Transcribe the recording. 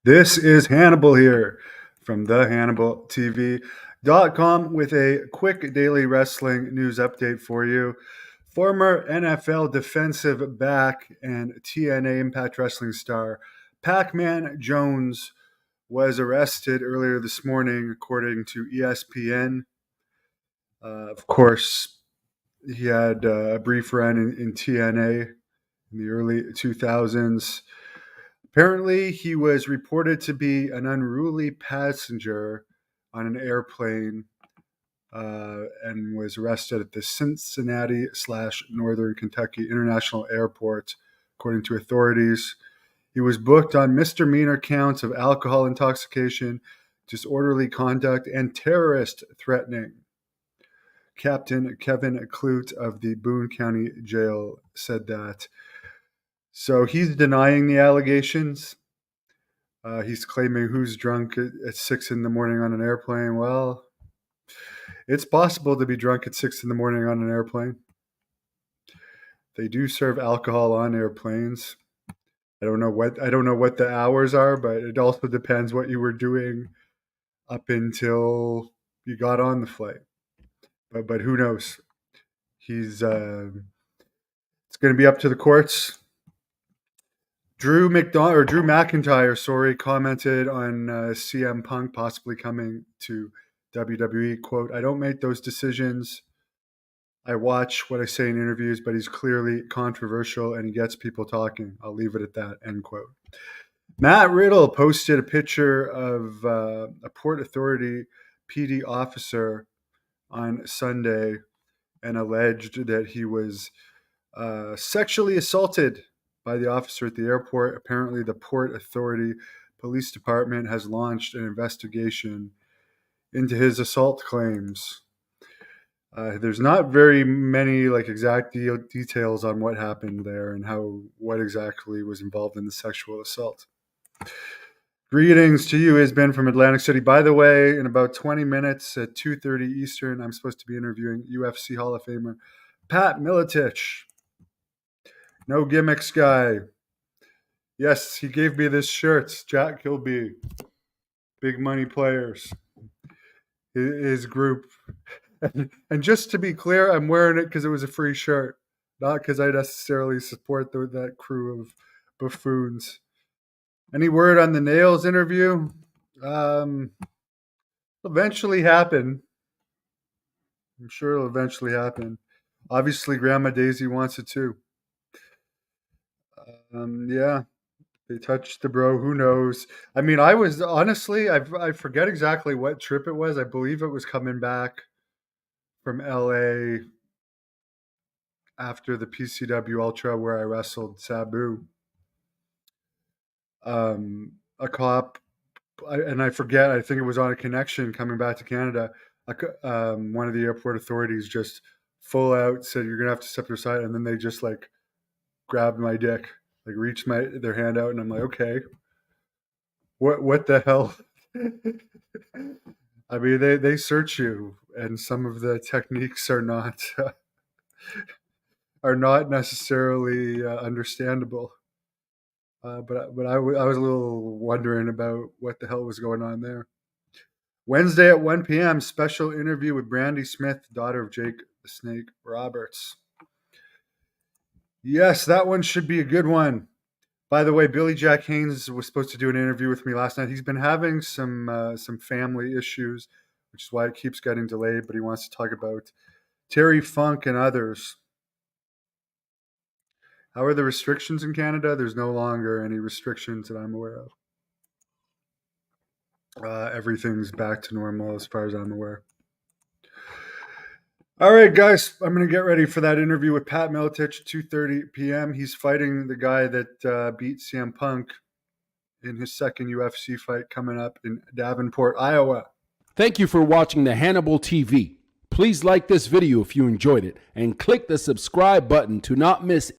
This is Hannibal here from the HannibalTV.com with a quick daily wrestling news update for you. Former NFL defensive back and TNA Impact Wrestling star Pac-Man Jones was arrested earlier this morning, according to ESPN. Of course, he had a brief run in TNA in the early 2000s. Apparently, he was reported to be an unruly passenger on an airplane and was arrested at the Cincinnati/Northern Kentucky International Airport, according to authorities. He was booked on misdemeanor counts of alcohol intoxication, disorderly conduct, and terrorist threatening. Captain Kevin Clute of the Boone County Jail said that. So he's denying the allegations. He's claiming who's drunk at 6 in the morning on an airplane. Well, it's possible to be drunk at 6 in the morning on an airplane. They do serve alcohol on airplanes. I don't know what the hours are, but it also depends what you were doing up until you got on the flight. But who knows? It's going to be up to the courts. Drew McIntyre, commented on CM Punk possibly coming to WWE. Quote, "I don't make those decisions. I watch what I say in interviews, but he's clearly controversial and he gets people talking. I'll leave it at that," end quote. Matt Riddle posted a picture of a Port Authority PD officer on Sunday and alleged that he was sexually assaulted by the officer at the airport. Apparently, the Port Authority Police Department has launched an investigation into his assault claims. There's not very many exact details on what happened there and what exactly was involved in the sexual assault. Greetings to you, has been from Atlantic City. By the way, in about 20 minutes at 2:30 Eastern, I'm supposed to be interviewing UFC Hall of Famer Pat Miletich. No gimmicks guy. Yes, he gave me this shirt. Jack Kilby. Big money players. His group. And just to be clear, I'm wearing it because it was a free shirt, not because I necessarily support that crew of buffoons. Any word on the Nails interview? Eventually happen. I'm sure it'll eventually happen. Obviously, Grandma Daisy wants it too. Yeah, they touched the bro. Who knows? I mean, I was honestly, I forget exactly what trip it was. I believe it was coming back from LA after the PCW Ultra where I wrestled Sabu. A cop, and I forget, I think it was on a connection coming back to Canada. One of the airport authorities just full out said, "You're going to have to step aside." And then they just grabbed my dick, reached their hand out, and I'm like, okay, what the hell? I mean, they search you, and some of the techniques are not necessarily understandable. But I was a little wondering about what the hell was going on there. Wednesday at 1 p.m., special interview with Brandy Smith, daughter of Jake the Snake Roberts. Yes, that one should be a good one. By the way, Billy Jack Haynes was supposed to do an interview with me last night. He's been having some family issues, which is why it keeps getting delayed, but he wants to talk about Terry Funk and others. How are the restrictions in Canada? There's no longer any restrictions that I'm aware of. Everything's back to normal as far as I'm aware. All right, guys, I'm going to get ready for that interview with Pat Miletich at 2:30 p.m. He's fighting the guy that beat CM Punk in his second UFC fight coming up in Davenport, Iowa. Thank you for watching the Hannibal TV. Please like this video if you enjoyed it and click the subscribe button to not miss